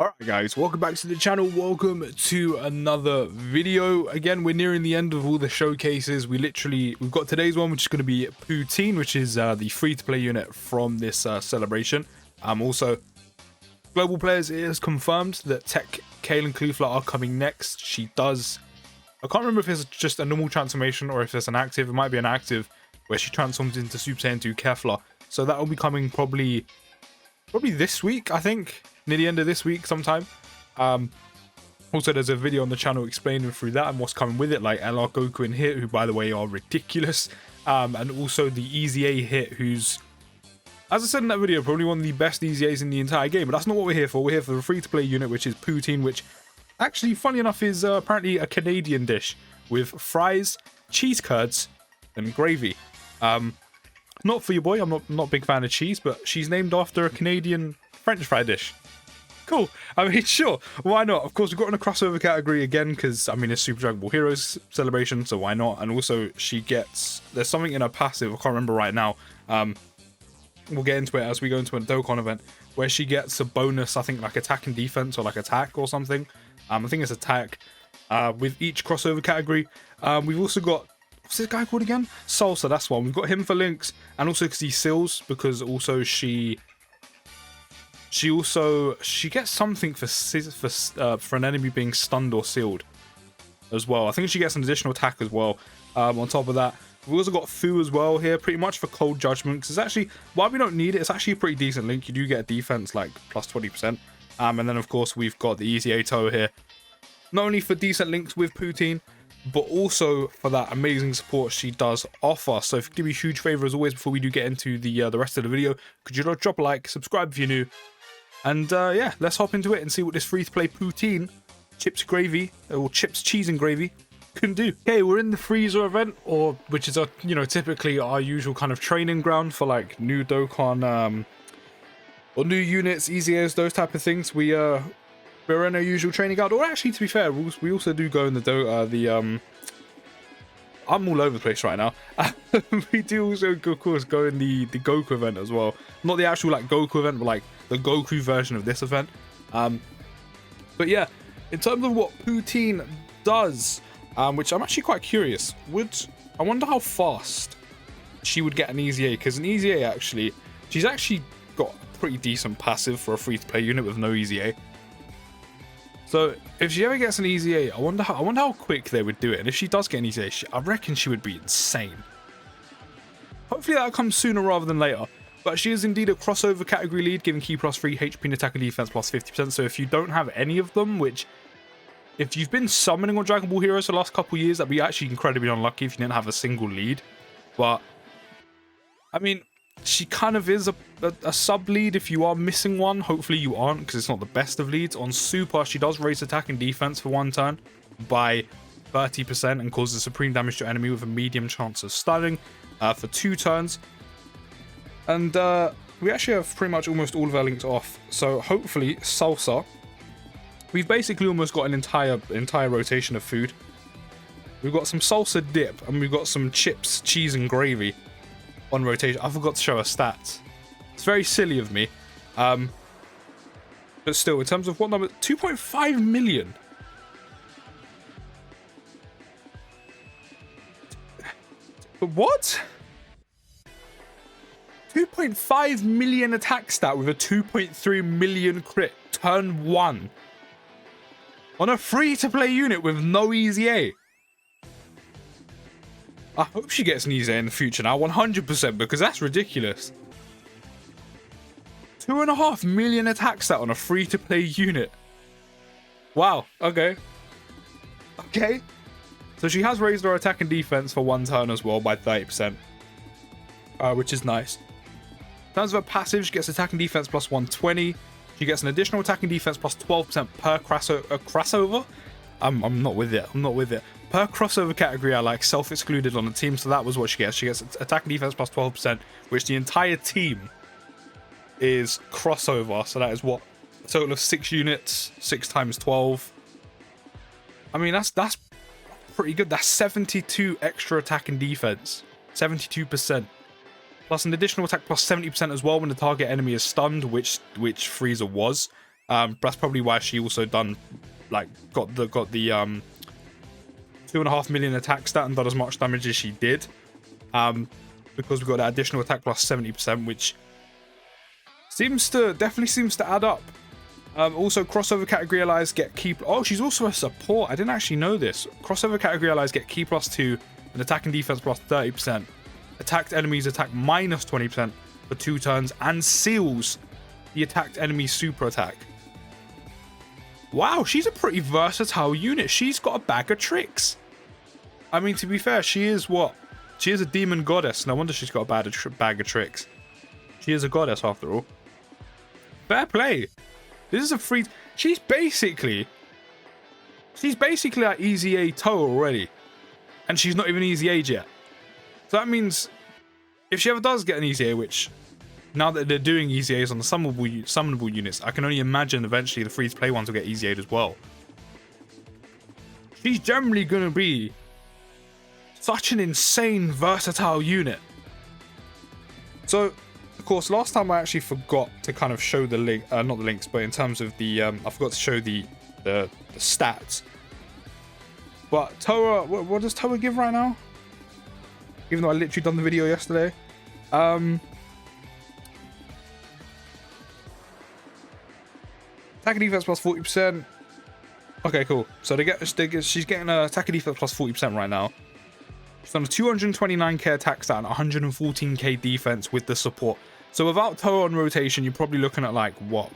Alright guys, welcome back to the channel. Welcome to another video. Again, we're nearing the end of all the showcases. We've got today's one, which is going to be Putine, which is the free-to-play unit from this celebration. Also, global players, it is confirmed that Tech, Kale and Klufla are coming next. She does, I can't remember if it's just a normal transformation or if it's an active. It might be an active where she transforms into Super Saiyan 2 Kefla. So that will be coming probably this week, I think. Near the end of this week sometime. Also, there's a video on the channel explaining through that and what's coming with it, like LR Goku and Hit, who by the way are ridiculous, and also the Easy A Hit, who's, as I said in that video, probably one of the best Easy A's in the entire game. But that's not what we're here for. We're here for the free-to-play unit, which is Putine, which actually, funny enough, is apparently a Canadian dish with fries, cheese curds, and gravy. Not for your boy. I'm not a big fan of cheese, but she's named after a Canadian French fry dish. Cool. I mean, sure. Why not? Of course, we've got in a crossover category again because, I mean, it's Super Dragon Ball Heroes celebration, so why not? And also, she gets... There's something in her passive, I can't remember right now. We'll get into it as we go into a Dokkan event, where she gets a bonus, I think, like attack and defense, or like attack or something. I think it's attack with each crossover category. We've also got... What's this guy called again? Salsa, that's one. We've got him for links, and also because he seals, because also she gets something for an enemy being stunned or sealed as well. I think she gets an additional attack as well. On top of that, we've also got Fu as well here, pretty much for cold judgment, because it's actually, while we don't need it, it's actually a pretty decent link. You do get a defense like plus 20%. And then of course we've got the Easy Ato here, not only for decent links with Putine, but also for that amazing support she does offer. So if you could do me a huge favor as always before we do get into the rest of the video, could you drop a like, subscribe if you're new, and yeah, let's hop into it and see what this free-to-play Putine, chips gravy, or chips cheese and gravy, can do. Okay, we're in the freezer event, which is typically our usual kind of training ground for like new Dokkan or new units, easy as those type of things. We're in our usual training guide, or actually, to be fair, we also do go in the I'm all over the place right now. We do also, of course, go in the Goku event as well. Not the actual like Goku event, but like the Goku version of this event. But yeah, in terms of what Putine does, which I'm actually quite curious, I wonder how fast she would get an Easy A, because an Easy A she's actually got a pretty decent passive for a free-to-play unit with no Easy A. So if she ever gets an Easy A, I wonder how quick they would do it. And if she does get an Easy A, I reckon she would be insane. Hopefully that comes sooner rather than later. But she is indeed a crossover category lead, giving key plus 3 HP and attack and defense plus 50%. So if you don't have any of them, which if you've been summoning on Dragon Ball Heroes for the last couple years, that'd be actually incredibly unlucky if you didn't have a single lead. But I mean, she kind of is a sub lead if you are missing one. Hopefully you aren't, because it's not the best of leads. On Super, she does raise attack and defense for one turn by 30% and causes supreme damage to enemy with a medium chance of stunning for 2 turns. And we actually have pretty much almost all of our links off. So hopefully Salsa, we've basically almost got an entire rotation of food. We've got some salsa dip, and we've got some chips, cheese and gravy on rotation. I forgot to show her stats. It's very silly of me. But still, in terms of what number? 2.5 million. But what? 2.5 million attack stat with a 2.3 million crit turn 1 on a free-to-play unit with no Easy A. I hope she gets an Easy A in the future now, 100%, because that's ridiculous. 2.5 million attack stat on a free-to-play unit. Wow, okay. Okay. So she has raised her attack and defense for 1 turn as well by 30%, which is nice. In terms of her passive, she gets attack and defense plus 120. She gets an additional attack and defense plus 12% per crossover. I'm not with it. I'm not with it. Per crossover category, I like self-excluded on the team, so that was what she gets. She gets attack and defense plus 12%, which the entire team is crossover. So that is what? A total of 6 units, 6 times 12. I mean, that's pretty good. That's 72 extra attack and defense. 72%. Plus an additional attack plus 70% as well when the target enemy is stunned, which Frieza was. That's probably why she also done like got the 2.5 million attack stat and done as much damage as she did. Because we got that additional attack plus 70%, which definitely seems to add up. Also, crossover category allies get key. Oh, she's also a support. I didn't actually know this. Crossover category allies get key +2 and attack and defense plus 30%. Attacked enemies attack minus 20% for 2 turns and seals the attacked enemy's super attack. Wow, she's a pretty versatile unit. She's got a bag of tricks. I mean, to be fair, she is what? She is a demon goddess. No wonder she's got a bag of tricks. She is a goddess after all. Fair play. This is a free... She's basically like Easy A Toa already. And she's not even Easy Age yet. So that means if she ever does get an Easy A, which now that they're doing Easy A's on the summonable units, I can only imagine eventually the free-to-play ones will get Easy A'd as well. She's generally going to be such an insane, versatile unit. So, of course, last time I actually forgot to kind of show the link, not the links, but in terms of the, I forgot to show the stats. But Toa, what does Toa give right now? Even though I literally done the video yesterday. Attack and defense plus 40%. Okay, cool. So she's getting a attack and defense plus 40% right now. She's on a 229k attack stat and 114k defense with the support. So without Toa on rotation, you're probably looking at like what,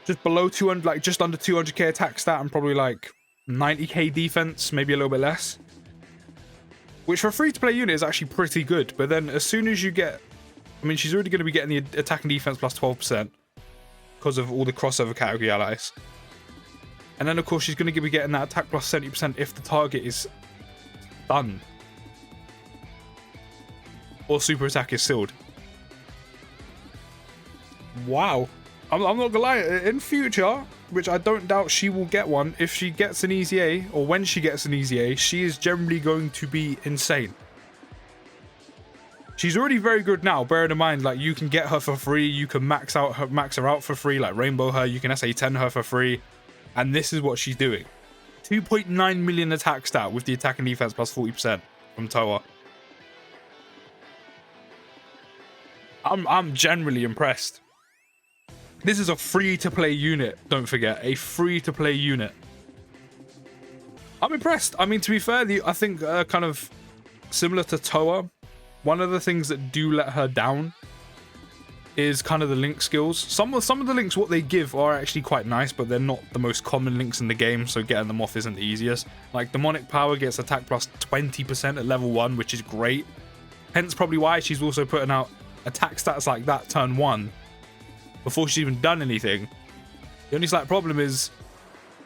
just below 200, like just under 200k attack stat and probably like 90k defense, maybe a little bit less. Which for a free-to-play unit is actually pretty good. But then as soon as you get, I mean, she's already going to be getting the attack and defense plus 12% because of all the crossover category allies. And then of course she's going to be getting that attack plus 70% if the target is done. Or super attack is sealed. Wow. I'm not gonna lie, in future, which I don't doubt she will get one, if she gets an Easy A, or when she gets an Easy A, she is generally going to be insane. She's already very good now, bearing in mind, like, you can get her for free, you can max her out for free, like rainbow her, you can SA10 her for free, and this is what she's doing. 2.9 million attack stat with the attack and defense plus 40% from Toa. I'm generally impressed. This is a free-to-play unit, don't forget. A free-to-play unit. I'm impressed. I mean, to be fair, I think kind of similar to Toa, one of the things that do let her down is kind of the link skills. Some of the links, what they give are actually quite nice, but they're not the most common links in the game, so getting them off isn't the easiest. Like, Demonic Power gets attack plus 20% at level 1, which is great. Hence probably why she's also putting out attack stats like that turn 1 before she's even done anything. The only slight problem is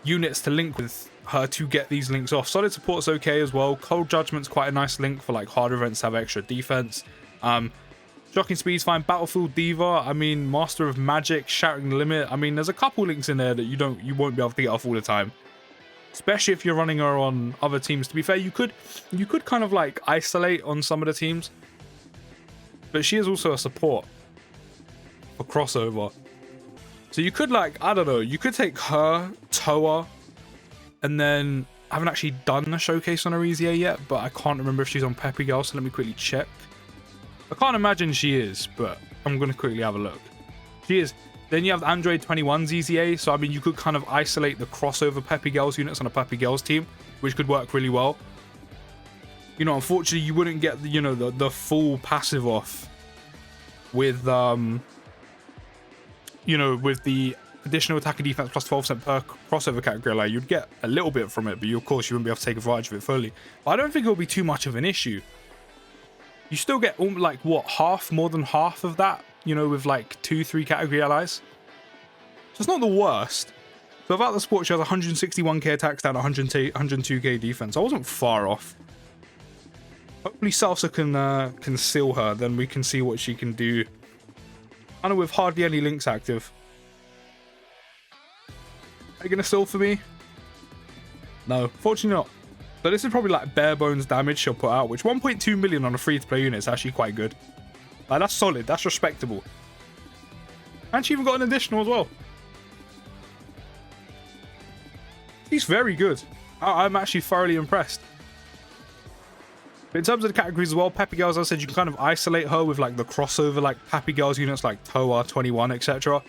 units to link with her to get these links off. Solid Support's okay as well. Cold Judgment's quite a nice link for like harder events to have extra defense. Shocking Speed's fine. Battlefield Diva, I mean, Master of Magic, Shattering the Limit. I mean, there's a couple links in there that you won't be able to get off all the time. Especially if you're running her on other teams. To be fair, you could kind of like isolate on some of the teams. But she is also a support for crossover. So you could, like, I don't know, you could take her, Toa, and then I haven't actually done a showcase on her Easy A yet, but I can't remember if she's on Peppy Girl, so let me quickly check. I can't imagine she is, but I'm going to quickly have a look. She is. Then you have Android 21's Easy A, so I mean, you could kind of isolate the crossover Peppy Girls units on a Peppy Girls team, which could work really well. You know, unfortunately, you wouldn't get, you know, the full passive off with, you know, with the additional attack and defense plus 12% per crossover category. Like, you'd get a little bit from it, but of course, you wouldn't be able to take advantage of it fully. But I don't think it'll be too much of an issue. You still get, like, what, more than half of that, you know, with, like, 2-3 category allies. So it's not the worst. So without the support, she has 161k attack stat, 102k defense. I wasn't far off. Hopefully Salsa can seal her, then we can see what she can do. I know with hardly any links active. Are you gonna seal for me? No, fortunately not. So this is probably like bare bones damage she'll put out, which 1.2 million on a free-to-play unit is actually quite good. Like, that's solid, that's respectable. And she even got an additional as well. She's very good. I'm actually thoroughly impressed. But in terms of the categories as well, Peppy Girls, as I said, you can kind of isolate her with like the crossover, like Peppy Girls units like Toa, 21, etc.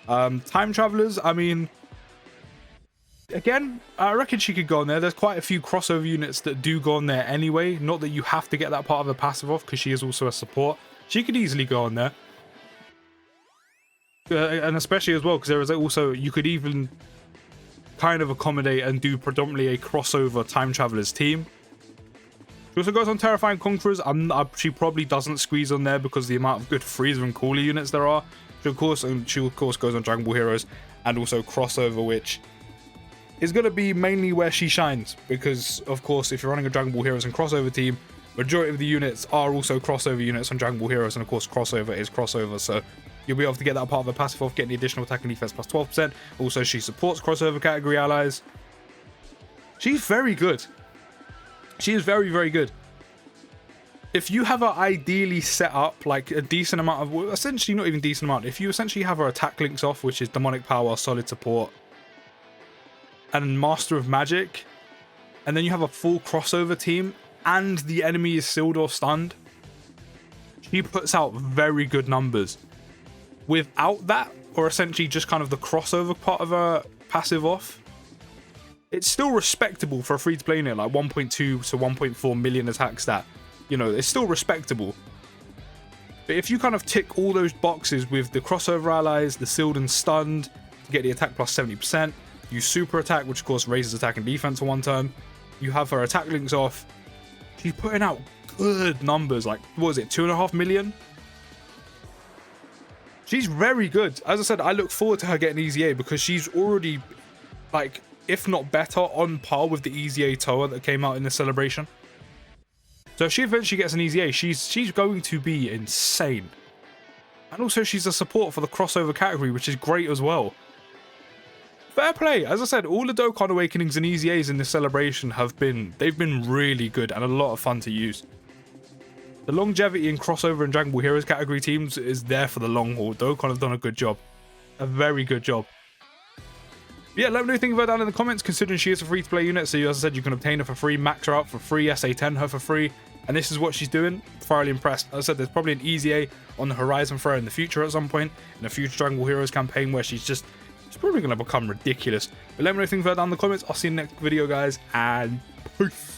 Time Travelers, I mean, again, I reckon she could go on there. There's quite a few crossover units that do go on there anyway. Not that you have to get that part of the passive off, because she is also a support. She could easily go on there. And especially as well, because there is also, you could even kind of accommodate and do predominantly a crossover Time Travelers team. She also goes on Terrifying Conquerors. She probably doesn't squeeze on there because of the amount of good Freezer and Cooler units there are. She of course goes on Dragon Ball Heroes and also crossover, which is going to be mainly where she shines, because of course if you're running a Dragon Ball Heroes and crossover team, majority of the units are also crossover units on Dragon Ball Heroes, and of course crossover is crossover, so you'll be able to get that part of the passive off, getting the additional attack and defense plus 12%. Also, she supports crossover category allies. She's very good. She is very, very good. If you have her ideally set up like a decent amount of, well, essentially not even decent amount, if you essentially have her attack links off, which is Demonic Power, Solid Support, and Master of Magic, and then you have a full crossover team, and the enemy is sealed or stunned, she puts out very good numbers. Without that, or essentially just kind of the crossover part of her passive off, it's still respectable for a free-to-play unit, like 1.2 to 1.4 million attack stat. You know, it's still respectable. But if you kind of tick all those boxes with the crossover allies, the sealed and stunned, to get the attack plus 70%, you super attack, which of course raises attack and defense for one turn, you have her attack links off, she's putting out good numbers, like, what was it, 2.5 million? She's very good. As I said, I look forward to her getting EZA because she's already, like, if not better, on par with the EZA Toa that came out in the celebration. So if she eventually gets an EZA, she's going to be insane. And also she's a support for the crossover category, which is great as well. Fair play. As I said, all the Dokkan Awakenings and EZAs in this celebration they've been really good and a lot of fun to use. The longevity in crossover and Dragon Ball Heroes category teams is there for the long haul. Dokkan have done a good job. A very good job. But yeah, let me know what you think of her down in the comments, considering she is a free-to-play unit. So as I said, you can obtain her for free, max her out for free, SA10 her for free. And this is what she's doing. Thoroughly impressed. As I said, there's probably an EZA on the horizon for her in the future at some point, in a future Dragon Ball Heroes campaign where she's probably going to become ridiculous. But let me know what you think of her down in the comments. I'll see you in the next video, guys, and peace.